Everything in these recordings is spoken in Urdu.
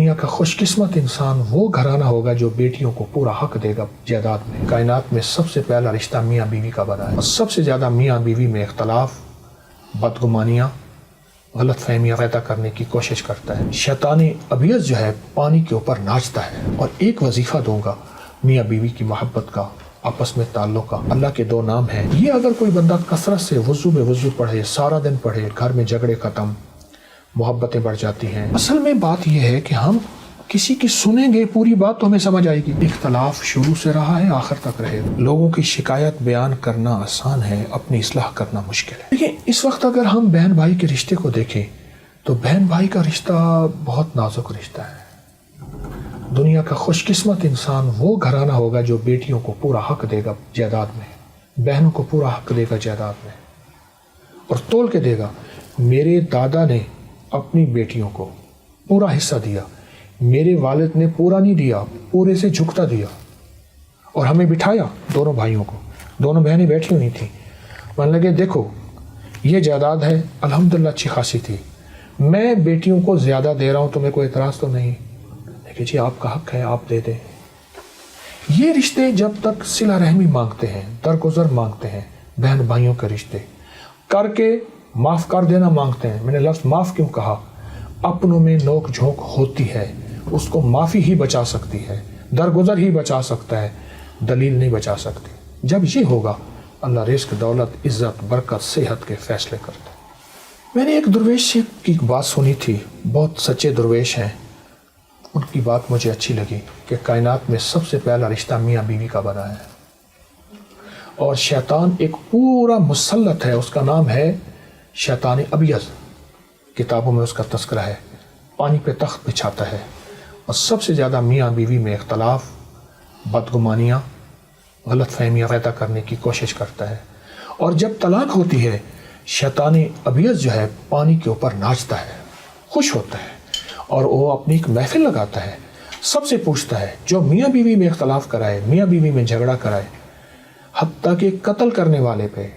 دنیا کا خوش قسمت انسان وہ گھرانہ ہوگا جو بیٹیوں کو پورا حق دے گا جائیداد میں۔ کائنات میں سب سے پہلا رشتہ میاں بیوی کا بنا ہے، اور سب سے زیادہ میاں بیوی میں اختلاف، بدگمانیاں، غلط فہمیاں پیدا کرنے کی کوشش کرتا ہے۔ شیطان ابیض جو ہے پانی کے اوپر ناچتا ہے۔ اور ایک وظیفہ دوں گا میاں بیوی کی محبت کا، آپس میں تعلق کا۔ اللہ کے دو نام ہیں، یہ اگر کوئی بندہ کثرت سے وضو بے وضو پڑھے، سارا دن پڑھے، گھر میں جھگڑے ختم، محبتیں بڑھ جاتی ہیں۔ اصل میں بات یہ ہے کہ ہم کسی کی سنیں گے پوری بات تو ہمیں سمجھ آئے گی۔ اختلاف شروع سے رہا ہے، آخر تک رہے گا۔ لوگوں کی شکایت بیان کرنا آسان ہے، اپنی اصلاح کرنا مشکل ہے۔ لیکن اس وقت اگر ہم بہن بھائی کے رشتے کو دیکھیں تو بہن بھائی کا رشتہ بہت نازک رشتہ ہے۔ دنیا کا خوش قسمت انسان وہ گھرانہ ہوگا جو بیٹیوں کو پورا حق دے گا جائیداد میں، بہنوں کو پورا حق دے گا جائیداد میں، اور تول کے دے گا۔ میرے دادا نے اپنی بیٹیوں کو پورا حصہ دیا، میرے والد نے پورا نہیں دیا، پورے سے جھکتا دیا، اور ہمیں بٹھایا دونوں بھائیوں کو، دونوں بہنیں بیٹھی ہوئی تھیں۔ مان لگے دیکھو یہ جائیداد ہے، الحمدللہ اچھی خاصی تھی، میں بیٹیوں کو زیادہ دے رہا ہوں، تمہیں کوئی اعتراض تو نہیں؟ دیکھیے جی آپ کا حق ہے، آپ دے دیں۔ یہ رشتے جب تک صلہ رحمی مانگتے ہیں، درگزر مانگتے ہیں، بہن بھائیوں کے رشتے کر کے معاف کر دینا مانگتے ہیں۔ میں نے لفظ معاف کیوں کہا؟ اپنوں میں نوک جھونک ہوتی ہے، اس کو معافی ہی بچا سکتی ہے، درگزر ہی بچا سکتا ہے، دلیل نہیں بچا سکتی۔ جب یہ ہوگا اللہ رزق، دولت، عزت، برکت، صحت کے فیصلے کرتا ہے۔ میں نے ایک درویش کی بات سنی تھی، بہت سچے درویش ہیں، ان کی بات مجھے اچھی لگی کہ کائنات میں سب سے پہلا رشتہ میاں بیوی کا بنا ہے، اور شیطان ایک پورا مسلط ہے، اس کا نام ہے شیطان ابیض، کتابوں میں اس کا تذکرہ ہے، پانی پہ تخت بچھاتا ہے، اور سب سے زیادہ میاں بیوی میں اختلاف، بدگمانیاں، غلط فہمیاں پیدا کرنے کی کوشش کرتا ہے۔ اور جب طلاق ہوتی ہے شیطان ابیض جو ہے پانی کے اوپر ناچتا ہے، خوش ہوتا ہے، اور وہ اپنی ایک محفل لگاتا ہے، سب سے پوچھتا ہے جو میاں بیوی میں اختلاف کرائے، میاں بیوی میں جھگڑا کرائے، حتیٰ کہ قتل کرنے والے پہ،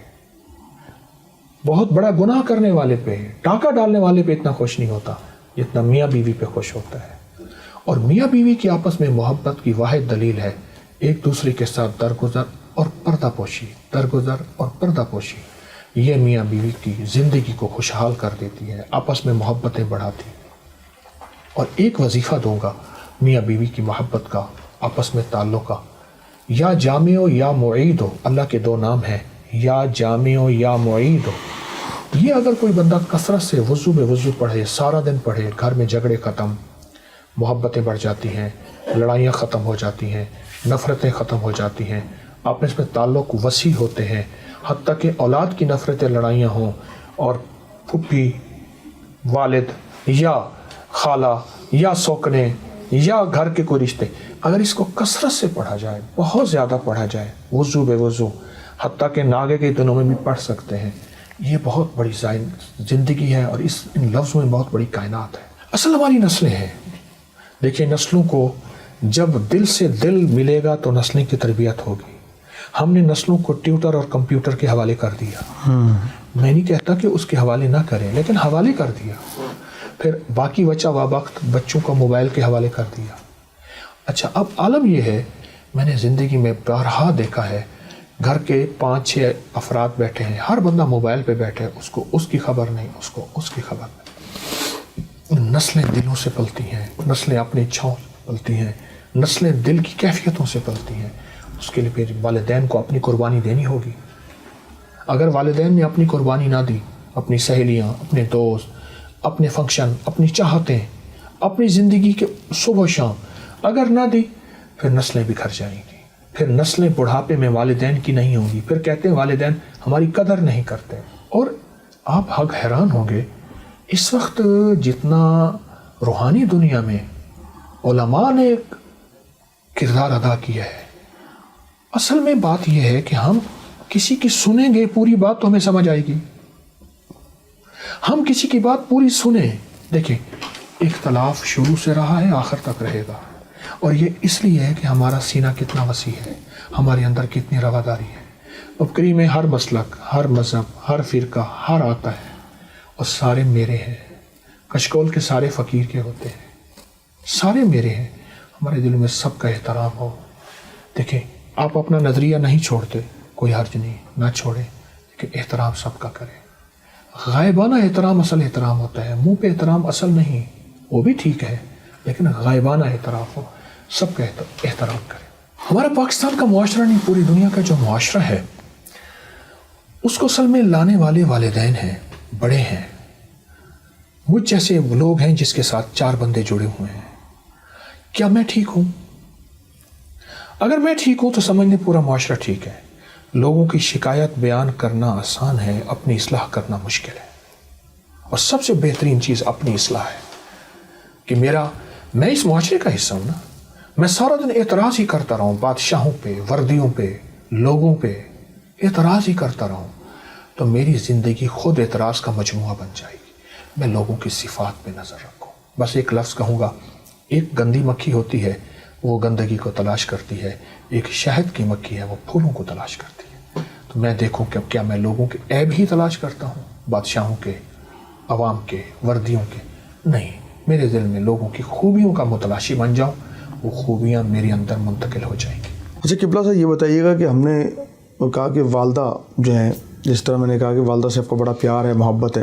بہت بڑا گناہ کرنے والے پہ، ٹانکا ڈالنے والے پہ اتنا خوش نہیں ہوتا جتنا میاں بیوی پہ خوش ہوتا ہے۔ اور میاں بیوی کی آپس میں محبت کی واحد دلیل ہے ایک دوسرے کے ساتھ درگزر اور پردہ پوشی، درگزر اور پردہ پوشی۔ یہ میاں بیوی کی زندگی کو خوشحال کر دیتی ہے، آپس میں محبتیں بڑھاتی ہے۔ اور ایک وظیفہ دوں گا میاں بیوی کی محبت کا، آپس میں تعلق کا، یا جامع ہو یا معید ہو، اللہ کے دو نام ہیں، یا جامع ہو یا معید ہو۔ یہ اگر کوئی بندہ کثرت سے وضو بے وضو پڑھے، سارا دن پڑھے، گھر میں جھگڑے ختم، محبتیں بڑھ جاتی ہیں، لڑائیاں ختم ہو جاتی ہیں، نفرتیں ختم ہو جاتی ہیں، آپس میں تعلق وسیع ہوتے ہیں، حتیٰ کہ اولاد کی نفرتیں، لڑائیاں ہوں، اور پھپھی، والد یا خالہ یا سوکنے یا گھر کے کوئی رشتے، اگر اس کو کثرت سے پڑھا جائے، بہت زیادہ پڑھا جائے، وضو بے وضو، حتیٰ کہ ناگے کے دنوں میں بھی پڑھ سکتے ہیں، یہ بہت بڑی زندگی ہے، اور ان لفظوں میں بہت بڑی کائنات ہے۔ اصل ہماری نسلیں ہیں، دیکھیں نسلوں کو جب دل سے دل ملے گا تو نسلیں کی تربیت ہوگی۔ ہم نے نسلوں کو ٹیوٹر اور کمپیوٹر کے حوالے کر دیا، میں نہیں کہتا کہ اس کے حوالے نہ کریں، لیکن حوالے کر دیا، پھر باقی بچہ وقت بچوں کو موبائل کے حوالے کر دیا۔ اچھا اب عالم یہ ہے، میں نے زندگی میں بارہا دیکھا ہے، گھر کے 5-6 افراد بیٹھے ہیں، ہر بندہ موبائل پہ بیٹھے، اس کو اس کی خبر نہیں، اس کو اس کی خبر نہیں۔ نسلیں دلوں سے پلتی ہیں، نسلیں اپنی اچھاؤں سے پلتی ہیں، نسلیں دل کی کیفیتوں سے پلتی ہیں۔ اس کے لیے پھر والدین کو اپنی قربانی دینی ہوگی۔ اگر والدین نے اپنی قربانی نہ دی، اپنی سہیلیاں، اپنے دوست، اپنے فنکشن، اپنی چاہتیں، اپنی زندگی کے صبح و شام اگر نہ دی، پھر نسلیں بکھر جائیں گی، پھر نسلیں بڑھاپے میں والدین کی نہیں ہوں گی، پھر کہتے ہیں والدین ہماری قدر نہیں کرتے۔ اور آپ حق حیران ہوں گے، اس وقت جتنا روحانی دنیا میں علماء نے ایک کردار ادا کیا ہے، اصل میں بات یہ ہے کہ ہم کسی کی سنیں گے پوری بات تو ہمیں سمجھ آئے گی، ہم کسی کی بات پوری سنیں۔ دیکھیں اختلاف شروع سے رہا ہے، آخر تک رہے گا، اور یہ اس لیے ہے کہ ہمارا سینہ کتنا وسیع ہے، ہمارے اندر کتنی رواداری ہے۔ اب کریم میں ہر مسلک، ہر مذہب، ہر فرقہ، ہر آتا ہے، اور سارے میرے ہیں، کشکول کے سارے فقیر کے ہوتے ہیں، سارے میرے ہیں، ہمارے دل میں سب کا احترام ہو. دیکھیں آپ اپنا نظریہ نہیں چھوڑتے، کوئی حرج نہیں، نہ چھوڑیں، لیکن احترام سب کا کریں. غائبانہ احترام اصل احترام ہوتا ہے، منہ پہ احترام اصل نہیں، وہ بھی ٹھیک ہے، لیکن غائبانہ احترام ہو، سب کا احترام کریں. ہمارا پاکستان کا معاشرہ نہیں، پوری دنیا کا جو معاشرہ ہے اس کو اصل میں لانے والے والدین ہیں، بڑے ہیں. مجھ جیسے لوگ ہیں جس کے ساتھ 4 بندے جڑے ہوئے ہیں. کیا میں ٹھیک ہوں؟ اگر میں ٹھیک ہوں تو سمجھنے پورا معاشرہ ٹھیک ہے. لوگوں کی شکایت بیان کرنا آسان ہے، اپنی اصلاح کرنا مشکل ہے. اور سب سے بہترین چیز اپنی اصلاح ہے کہ میں اس معاشرے کا حصہ ہوں نا. میں سارا دن اعتراض ہی کرتا رہوں، بادشاہوں پہ، وردیوں پہ، لوگوں پہ اعتراض ہی کرتا رہوں، تو میری زندگی خود اعتراض کا مجموعہ بن جائے گی. میں لوگوں کی صفات پہ نظر رکھوں. بس ایک لفظ کہوں گا، ایک گندی مکھی ہوتی ہے وہ گندگی کو تلاش کرتی ہے، ایک شہد کی مکھی ہے وہ پھولوں کو تلاش کرتی ہے. تو میں دیکھوں کہ کیا میں لوگوں کے عیب ہی تلاش کرتا ہوں، بادشاہوں کے، عوام کے، وردیوں کے؟ نہیں، میرے دل میں لوگوں کی خوبیوں کا متلاشی بن جاؤں، وہ خوبیاں میرے اندر منتقل ہو جائیں گی. اچھا قبلہ صاحب، یہ بتائیے گا کہ ہم نے کہا کہ والدہ جو ہیں، جس طرح میں نے کہا کہ والدہ سے آپ کو بڑا پیار ہے، محبت ہے،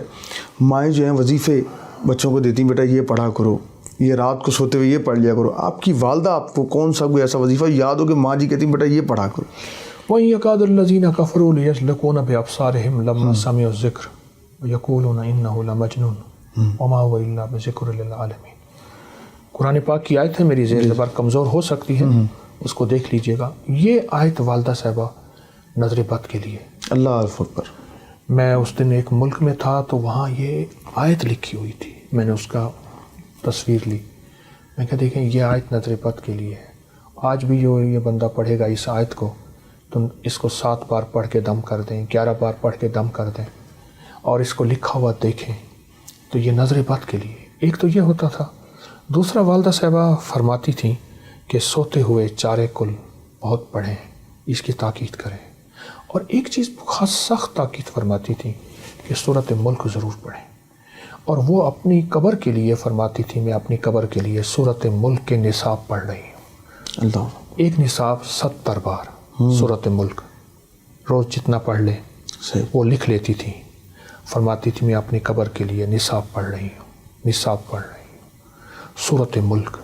مائیں جو ہیں وظیفے بچوں کو دیتی ہیں، بیٹا یہ پڑھا کرو، یہ رات کو سوتے ہوئے یہ پڑھ لیا کرو. آپ کی والدہ آپ کو کون سا کوئی ایسا وظیفہ یاد ہو کہ ماں جی کہتی ہیں بیٹا یہ پڑھا کرو؟ وَإِن يَكَادُ الَّذِينَ كَفَرُوا لِيَزْلِقُونَ بِأَبْصَارِهِمْ لَمَّا سَمِعُوا الذِّكْرَ وَيَقُولُونَ إِنَّهُ لَمَجْنُونٌ وَمَا هُوَ إِلَّا بِذِكْرٍ لِلْعَالَمِينَ. قرآن پاک کی آیت ہے، میری زیر زبر کمزور ہو سکتی ہے، اس کو دیکھ لیجئے گا. یہ آیت والدہ صاحبہ نظر بد کے لیے. اللہ اکبر. میں اس دن ایک ملک میں تھا تو وہاں یہ آیت لکھی ہوئی تھی، میں نے اس کا تصویر لی. میں کہا دیکھیں یہ آیت نظر بد کے لیے ہے. آج بھی جو یہ بندہ پڑھے گا اس آیت کو تو اس کو 7 بار پڑھ کے دم کر دیں، 11 بار پڑھ کے دم کر دیں اور اس کو لکھا ہوا دیکھیں تو یہ نظر بد کے لیے. ایک تو یہ ہوتا تھا. دوسرا والدہ صاحبہ فرماتی تھیں کہ سوتے ہوئے چارے کل بہت پڑھیں، اس کی تاکید کریں. اور ایک چیز خاص سخت تاکید فرماتی تھیں کہ سورۃ ملک ضرور پڑھیں. اور وہ اپنی قبر کے لیے فرماتی تھی، میں اپنی قبر کے لیے سورۃ ملک کے نصاب پڑھ رہی ہوں. اللہ. ایک نصاب 70 بار سورۃ ملک، روز جتنا پڑھ لے وہ لکھ لیتی تھی. فرماتی تھی میں اپنی قبر کے لیے نصاب پڑھ رہی ہوں، نصاب پڑھ رہی ہوں. سورۃ ملک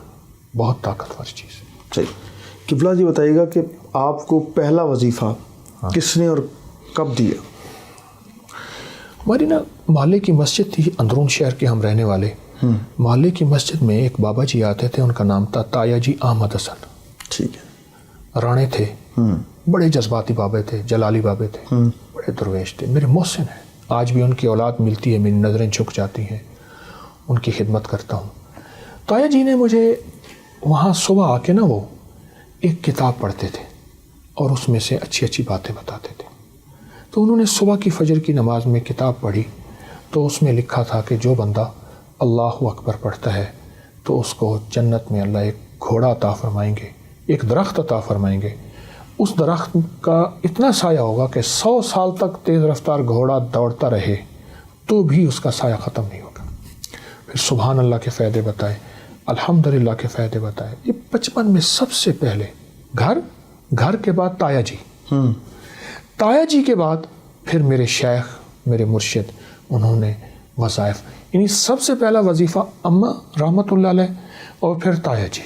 بہت طاقتور چیز ہے. صحیح. قبلہ جی بتائیے گا کہ آپ کو پہلا وظیفہ کس نے اور کب دیا؟ ہماری نا محلے کی مسجد تھی، اندرون شہر کے ہم رہنے والے. محلے کی مسجد میں ایک بابا جی آتے تھے، ان کا نام تھا تایا جی احمد حسن. ٹھیک ہے. رانے تھے، بڑے جذباتی بابے تھے، جلالی بابے تھے، بڑے درویش تھے، میرے محسن ہیں. آج بھی ان کی اولاد ملتی ہے میری نظریں جھک جاتی ہیں، ان کی خدمت کرتا ہوں. تایا جی نے مجھے وہاں صبح آ کے نا وہ ایک کتاب پڑھتے تھے اور اس میں سے اچھی اچھی باتیں بتاتے تھے. تو انہوں نے صبح کی فجر کی نماز میں کتاب پڑھی تو اس میں لکھا تھا کہ جو بندہ اللہ اکبر پڑھتا ہے تو اس کو جنت میں اللہ ایک گھوڑا عطا فرمائیں گے، ایک درخت عطا فرمائیں گے. اس درخت کا اتنا سایہ ہوگا کہ 100 سال تک تیز رفتار گھوڑا دوڑتا رہے تو بھی اس کا سایہ ختم نہیں ہوگا. پھر سبحان اللہ کے فائدے بتائے، الحمدللہ کے فائدے بتائے. یہ 55 میں سب سے پہلے گھر کے بعد تایا جی، تایا جی کے بعد پھر میرے شیخ، میرے مرشد، انہوں نے وظائف، یعنی سب سے پہلا وظیفہ اماں رحمۃ اللہ علیہ اور پھر تایا جی.